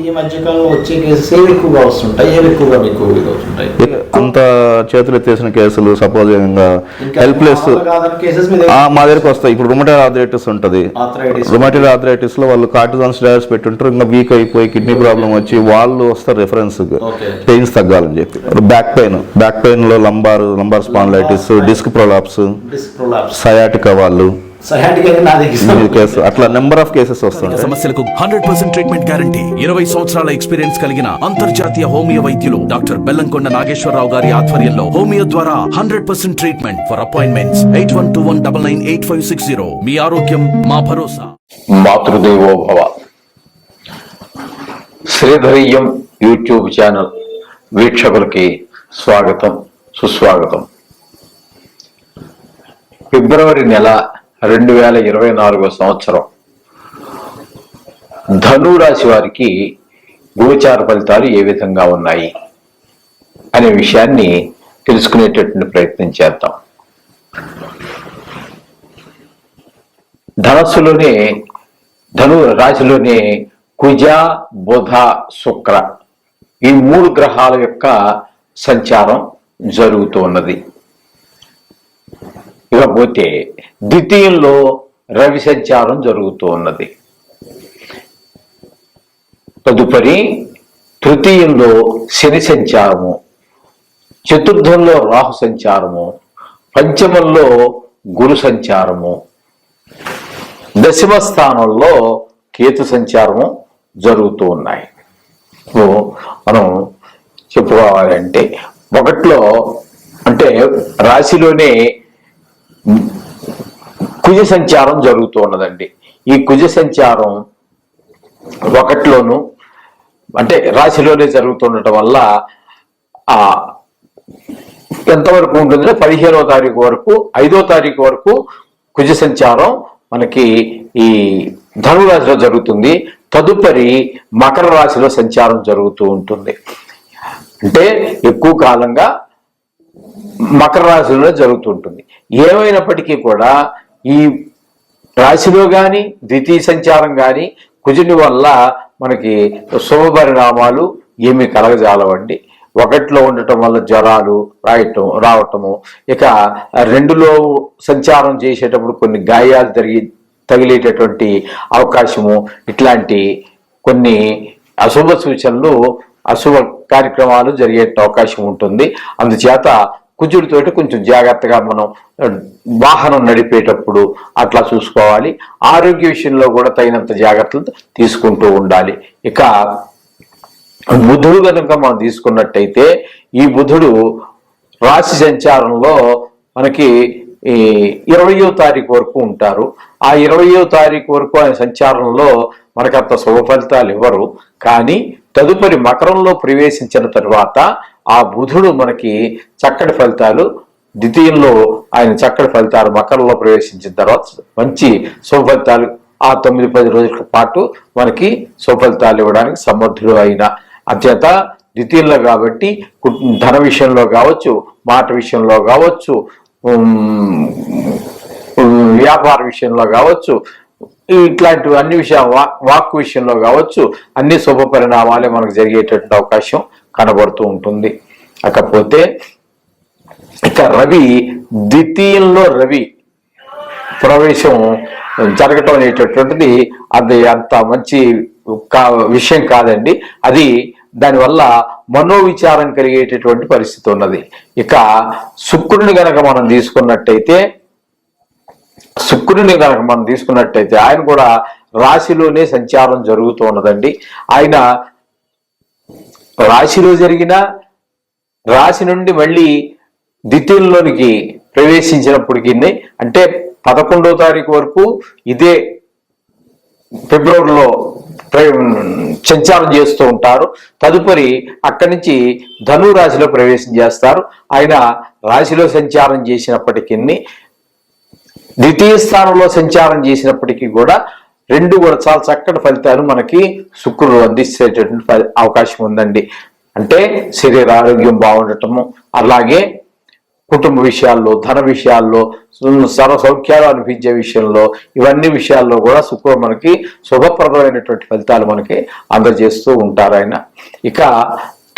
ఈ మధ్యకాలంలో వచ్చే కేసెస్ ఏవి ఎక్కువగా వస్తుంటాయి, ఏవి ఎక్కువగా మీకు వస్తుంటాయి? అంత చేతులు ఎత్తేసిన కేసులు, సపోజ్ హెల్ప్లెస్ మా దగ్గరికి వస్తాయి. ఇప్పుడు రుమటైడ్ ఆర్థరైటిస్ ఉంటుంది. రుమటైడ్ ఆర్థరైటిస్ లో వాళ్ళు కార్టిజాన్ స్టెరాయిడ్స్ పెట్టుంటారు, ఇంకా వీక్ అయిపోయి కిడ్నీ ప్రాబ్లం వచ్చి వాళ్ళు వస్తారు రెఫరెన్స్ పెయిన్స్ తగ్గాలని చెప్పి. బ్యాక్ పెయిన్ లో lumbar spondylitis, disc prolapse, sciatica వాళ్ళు అట్లా నెంబర్ ఆఫ్ కేసెస్ వస్తాయి. సమస్యలకు 100% ట్రీట్మెంట్ గ్యారంటీ. 20 సంవత్సరాల ఎక్స్పీరియన్స్ కలిగిన అంతర్జాతీయ హోమియో వైద్యులు డాక్టర్ బెల్లంకొండ నాగేశ్వరరావు గారి ఆధ్వర్యంలో హోమియో ద్వారా 100% ట్రీట్మెంట్. For appointments 8121998560. మీ ఆరోగ్యం మా భరోసా. మాతృదేవో భవ. శ్రీధరీయం యూట్యూబ్ ఛానల్ వీక్షకులకి స్వాగతం, సుస్వాగతం. ఫిబ్రవరి నెల 2024 సంవత్సరం ధను రాశి వారికి గోచార ఫలితాలు ఏ విధంగా ఉన్నాయి అనే విషయాన్ని తెలుసుకునేటటువంటి ప్రయత్నం చేద్దాం. ధను రాశిలోనే కుజ, బుధ, శుక్ర ఈ 3 గ్రహాల యొక్క సంచారం జరుగుతూ ఉన్నది. ఇకపోతే ద్వితీయంలో రవి సంచారం జరుగుతూ ఉన్నది. తదుపరి తృతీయంలో శని సంచారము, చతుర్థంలో రాహు సంచారము, పంచమంలో గురు సంచారము, దశమ స్థానంలో కేతు సంచారము జరుగుతూ ఉన్నాయి. మనం చెప్పుకోవాలంటే ఒకటిలో అంటే రాశిలోనే కుజ సంచారం జరుగుతూ ఉన్నదండి. ఈ కుజ సంచారం ఒకటిలోను అంటే రాశిలోనే జరుగుతుండటం వల్ల ఎంతవరకు ఉంటుందంటే 15వ తారీఖు వరకు, 5వ తారీఖు వరకు కుజ సంచారం మనకి ఈ ధనురాశిలో జరుగుతుంది. తదుపరి మకర రాశిలో సంచారం జరుగుతూ ఉంటుంది. అంటే ఎక్కువ కాలంగా మకర రాశిలో జరుగుతుంటుంది. ఏమైనప్పటికీ కూడా ఈ రాశిలో కానీ ద్వితీయ సంచారం కానీ కుజుని వల్ల మనకి శుభ పరిణామాలు ఏమి కలగజాలవండి. ఒకటిలో ఉండటం వల్ల జ్వరాలు రావటము, ఇక 2లో సంచారం చేసేటప్పుడు కొన్ని గాయాలు తగిలేటటువంటి అవకాశము, ఇట్లాంటి కొన్ని అశుభ సూచనలు, అశుభ కార్యక్రమాలు జరిగే అవకాశం ఉంటుంది. అందుచేత కుజుడితోటి కొంచెం జాగ్రత్తగా మనం వాహనం నడిపేటప్పుడు అట్లా చూసుకోవాలి. ఆరోగ్య విషయంలో కూడా తగినంత జాగ్రత్తలు తీసుకుంటూ ఉండాలి. ఇక బుధుడు కనుక మనం తీసుకున్నట్టయితే ఈ బుధుడు రాశి సంచారంలో మనకి 20వ తారీఖు వరకు ఉంటారు. ఆ 20వ తారీఖు వరకు ఆయన సంచారంలో మనకంత శుభ ఫలితాలు ఇవ్వరు. కానీ తదుపరి మకరంలో ప్రవేశించిన తర్వాత ఆ బుధుడు మనకి చక్కటి ఫలితాలు, ద్వితీయంలో ఆయన చక్కటి ఫలితాలు, మకరంలో ప్రవేశించిన తర్వాత మంచి శుభ ఫలితాలు ఆ 9-10 రోజుల పాటు మనకి శుభ ఫలితాలు ఇవ్వడానికి సమర్థుడు అయిన అత్యంత ద్వితీయంలో కాబట్టి ధన విషయంలో కావచ్చు, మాట విషయంలో కావచ్చు, వ్యాపార విషయంలో కావచ్చు, ఇట్లాంటి అన్ని విషయాలు వాక్కు విషయంలో కావచ్చు అన్ని శుభ పరిణామాలే మనకు జరిగేటటువంటి అవకాశం కనబడుతూ ఉంటుంది. కాకపోతే ఇక రవి ద్వితీయంలో రవి ప్రవేశం జరగటం అనేటటువంటిది అది అంత మంచి విషయం కాదండి. అది దానివల్ల మనోవిచారం కలిగేటటువంటి పరిస్థితి ఉన్నది. ఇక శుక్రుడిని గనక మనం తీసుకున్నట్టయితే ఆయన కూడా రాశిలోనే సంచారం జరుగుతూ ఉన్నదండి. ఆయన రాశిలో జరిగిన రాశి నుండి మళ్ళీ ద్వితీయంలోనికి ప్రవేశించినప్పటికీ అంటే 11వ తారీఖు వరకు ఇదే ఫిబ్రవరిలో సంచారం చేస్తూ ఉంటారు. తదుపరి అక్కడి నుంచి ధను రాశిలో ప్రవేశం చేస్తారు. ఆయన రాశిలో సంచారం చేసినప్పటికీ ద్వితీయ స్థానంలో సంచారం చేసినప్పటికీ కూడా 2 కూడా చాలా చక్కటి ఫలితాలు మనకి శుక్రుడు అందించేటటువంటి అవకాశం ఉందండి. అంటే శరీర ఆరోగ్యం బాగుండటము, అలాగే కుటుంబ విషయాల్లో, ధన విషయాల్లో, సర్వ సౌఖ్యాలు అనిపించే విషయంలో, ఇవన్నీ విషయాల్లో కూడా శుక్రుడు మనకి శుభప్రదమైనటువంటి ఫలితాలు మనకి అందజేస్తూ ఉంటారు ఆయన. ఇక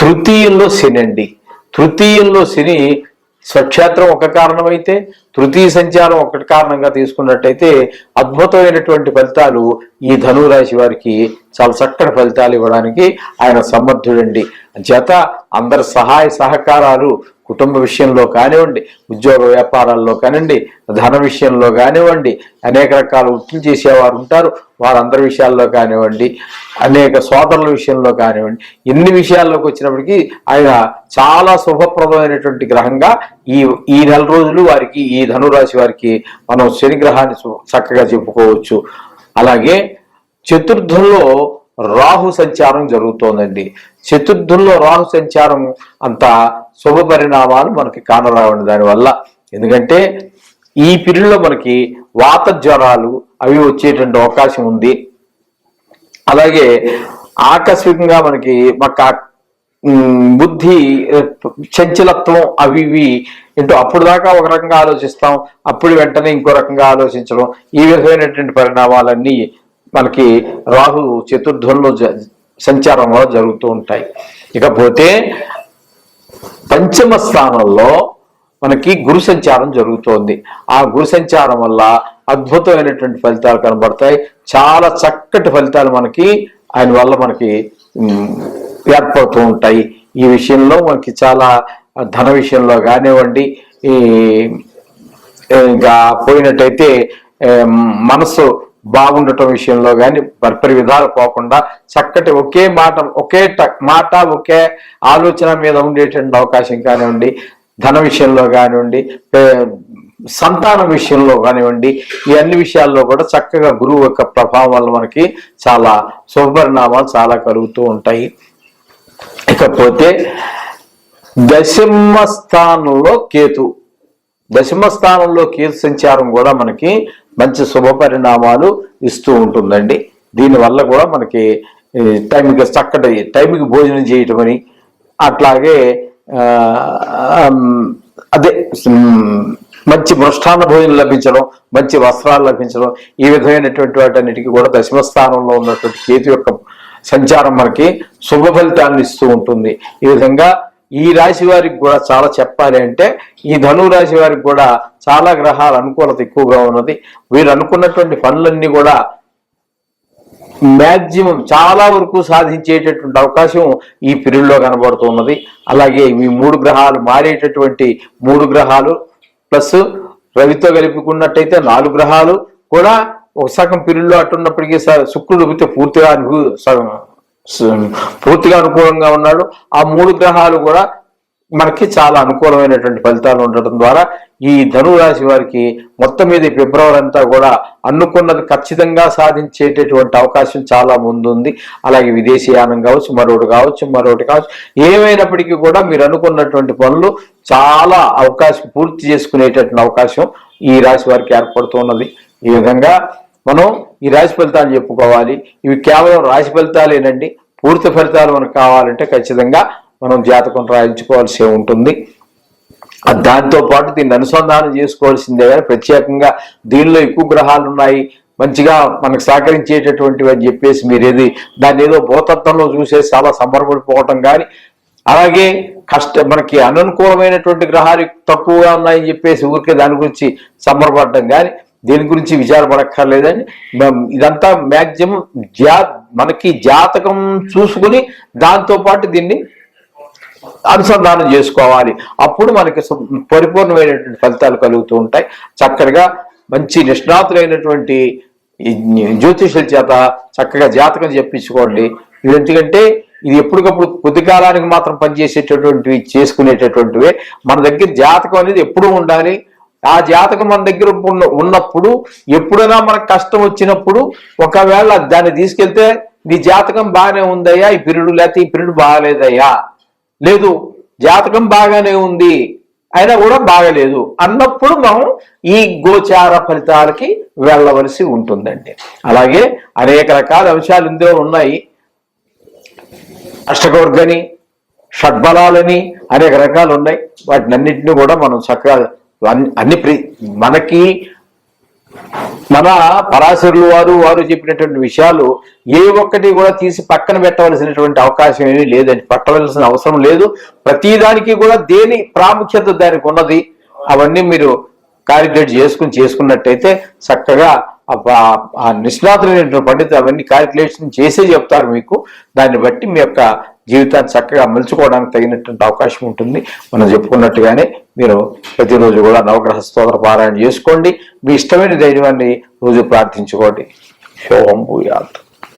తృతీయంలో శని అండి. తృతీయంలో శని స్వక్షేత్రం ఒక కారణమైతే తృతీయ సంచారం ఒకటి కారణంగా తీసుకున్నట్టయితే అద్భుతమైనటువంటి ఫలితాలు ఈ ధనురాశి వారికి చాలా చక్కటి ఫలితాలు ఇవ్వడానికి ఆయన సమర్థుడండి. చేత అందరి సహాయ సహకారాలు కుటుంబ విషయంలో కానివ్వండి, ఉద్యోగ వ్యాపారాల్లో కానివ్వండి, ధన విషయంలో కానివ్వండి, అనేక రకాల వృత్తులు చేసేవారు ఉంటారు, వారందరి విషయాల్లో కానివ్వండి, అనేక సోదరుల విషయంలో కానివ్వండి, ఎన్ని విషయాల్లోకి వచ్చినప్పటికీ ఆయన చాలా శుభప్రదమైనటువంటి గ్రహంగా ఈ నెల రోజులు వారికి, ఈ ధనురాశి వారికి మనం శని గ్రహాన్ని చక్కగా చెప్పుకోవచ్చు. అలాగే చతుర్థంలో రాహు సంచారం జరుగుతోందండి. చతుర్థంలో రాహు సంచారం అంత శుభ పరిణామాలు మనకి కానరావండి దానివల్ల. ఎందుకంటే ఈ పీరియడ్లో మనకి వాత జ్వరాలు అవి వచ్చేటువంటి అవకాశం ఉంది. అలాగే ఆకస్మికంగా మనకి బుద్ధి చంచలత్వం అవి ఇవి ఏంటో అప్పుడు దాకా ఒక రకంగా ఆలోచిస్తాం, అప్పుడు వెంటనే ఇంకో రకంగా ఆలోచించడం, ఈ విధమైనటువంటి పరిణామాలన్నీ మనకి రాహు చతుర్థంలో సంచారం వల్ల జరుగుతూ ఉంటాయి. ఇకపోతే పంచమ స్థానంలో మనకి గురు సంచారం జరుగుతోంది. ఆ గురు సంచారం వల్ల అద్భుతమైనటువంటి ఫలితాలు కనబడతాయి. చాలా చక్కటి ఫలితాలు మనకి ఆయన వల్ల మనకి ఏర్పడుతూ ఉంటాయి. ఈ విషయంలో మనకి చాలా ధన విషయంలో కానివ్వండి, ఇంకా పోయినట్టయితే మనసు బాగుండటం విషయంలో కానీ పరిపరి విధాలు పోకుండా చక్కటి ఒకే మాట ఒకే ఆలోచన మీద ఉండేటువంటి అవకాశం కానివ్వండి, ధన విషయంలో కానివ్వండి, సంతానం విషయంలో కానివ్వండి, ఈ అన్ని విషయాల్లో కూడా చక్కగా గురువు యొక్క ప్రభావం వల్ల మనకి చాలా శుభపరిణామాలు చాలా కలుగుతూ ఉంటాయి. ఇకపోతే దశమ స్థానంలో కేతు సంచారం కూడా మనకి మంచి శుభ పరిణామాలు ఇస్తూ ఉంటుందండి. దీనివల్ల కూడా మనకి టైంకి భోజనం చేయటం అని, అట్లాగే అదే మంచి మృష్టాన్న భోజనం లభించడం, మంచి వస్త్రాలు లభించడం, ఈ విధమైనటువంటి వాటన్నిటికీ కూడా దశమ స్థానంలో ఉన్నటువంటి కేతు యొక్క సంచారం మనకి శుభ ఫలితాన్ని ఇస్తూ ఉంటుంది. ఈ విధంగా ఈ రాశి వారికి కూడా చాలా చెప్పాలి అంటే ఈ ధను రాశి వారికి కూడా చాలా గ్రహాల అనుకూలత ఎక్కువగా ఉన్నది. వీరు అనుకున్నటువంటి పనులన్నీ కూడా మ్యాక్సిమం చాలా వరకు సాధించేటటువంటి అవకాశం ఈ పీరియడ్లో కనబడుతున్నది. అలాగే ఈ 3 గ్రహాలు మారేటటువంటి 3 గ్రహాలు ప్లస్ రవితో కలుపుకున్నట్టయితే 4 గ్రహాలు కూడా ఒక సగం పీరియడ్లో అట్టున్నప్పటికీ శుక్రుడు పూర్తిగా అనుకూలంగా ఉన్నాడు. ఆ 3 గ్రహాలు కూడా మనకి చాలా అనుకూలమైనటువంటి ఫలితాలు ఉండటం ద్వారా ఈ ధనురాశి వారికి మొత్తం మీద ఫిబ్రవరి అంతా కూడా అనుకున్నది ఖచ్చితంగా సాధించేటటువంటి అవకాశం చాలా ముందుంది. అలాగే విదేశీయానం కావచ్చు, మరొకటి కావచ్చు, ఏమైనప్పటికీ కూడా మీరు అనుకున్నటువంటి పనులు చాలా అవకాశం పూర్తి చేసుకునేటటువంటి అవకాశం ఈ రాశి వారికి ఏర్పడుతున్నది. ఈ విధంగా మనం ఈ రాశి ఫలితాలు చెప్పుకోవాలి. ఇవి కేవలం రాశి ఫలితాలేనండి. పూర్తి ఫలితాలు మనకు కావాలంటే ఖచ్చితంగా మనం జాతకం రాయించుకోవాల్సి ఉంటుంది. దాంతో పాటు దీన్ని అనుసంధానం చేసుకోవాల్సిందే కానీ ప్రత్యేకంగా దీనిలో ఎక్కువ గ్రహాలు ఉన్నాయి, మంచిగా మనకు సహకరించేటటువంటివి అని చెప్పేసి మీరు దాన్ని ఏదో భూతత్వంలో చూసేసి చాలా సంబరపడిపోవటం కానీ, అలాగే మనకి అననుకూలమైనటువంటి గ్రహాలు తక్కువగా ఉన్నాయని చెప్పేసి ఊరికే దాని గురించి సంబరపడటం కానీ, దీని గురించి విచారపడక్కర్లేదని ఇదంతా మ్యాక్సిమం మనకి జాతకం చూసుకుని దాంతోపాటు దీన్ని అనుసంధానం చేసుకోవాలి. అప్పుడు మనకి పరిపూర్ణమైనటువంటి ఫలితాలు కలుగుతూ ఉంటాయి. చక్కగా మంచి నిష్ణాతులైనటువంటి జ్యోతిషుల చేత చక్కగా జాతకం చెప్పించుకోండి. ఎందుకంటే ఇది ఎప్పటికప్పుడు కొద్ది కాలానికి మాత్రం పనిచేసేటటువంటివి చేసుకునేటటువంటివే. మన దగ్గర జాతకం అనేది ఎప్పుడూ ఉండాలి. ఆ జాతకం మన దగ్గర ఉన్నప్పుడు ఎప్పుడైనా మనకు కష్టం వచ్చినప్పుడు ఒకవేళ దాన్ని తీసుకెళ్తే నీ జాతకం బాగానే ఉందయ్యా ఈ పీరియడ్, లేకపోతే ఈ పీరియడ్ బాగాలేదయ్యా, లేదు జాతకం బాగానే ఉంది అయినా కూడా బాగలేదు అన్నప్పుడు మనం ఈ గోచార ఫలితాలకి వెళ్ళవలసి ఉంటుందండి. అలాగే అనేక రకాల అంశాలు ఇందులో ఉన్నాయి. అష్టకవర్గని, షడ్బలాలని అనేక రకాలు ఉన్నాయి. వాటిని అన్నింటినీ కూడా మనం చక్కగా మనకి మన పరాశరులు వారు చెప్పినటువంటి విషయాలు ఏ ఒక్కటి కూడా తీసి పక్కన పెట్టవలసినటువంటి అవకాశం ఏమీ లేదండి, పట్టవలసిన అవసరం లేదు. ప్రతిదానికి కూడా దేని ప్రాముఖ్యత దానికి ఉన్నది. అవన్నీ మీరు క్యాలిక్యులేట్ చేసుకున్నట్టయితే చక్కగా ఆ నిష్ణాతులైనటువంటి పండితులు అవన్నీ క్యాలిక్యులేషన్ చేసే చెప్తారు మీకు. దాన్ని బట్టి మీ యొక్క జీవితాన్ని చక్కగా మలుచుకోవడానికి తగినటువంటి అవకాశం ఉంటుంది. మనం చెప్పుకున్నట్టుగానే మీరు ప్రతిరోజు కూడా నవగ్రహ స్తోత్ర పారాయణ చేసుకోండి. మీ ఇష్టమైన దైవాన్ని రోజు ప్రార్థించుకోండి. శోభం భూయాత్.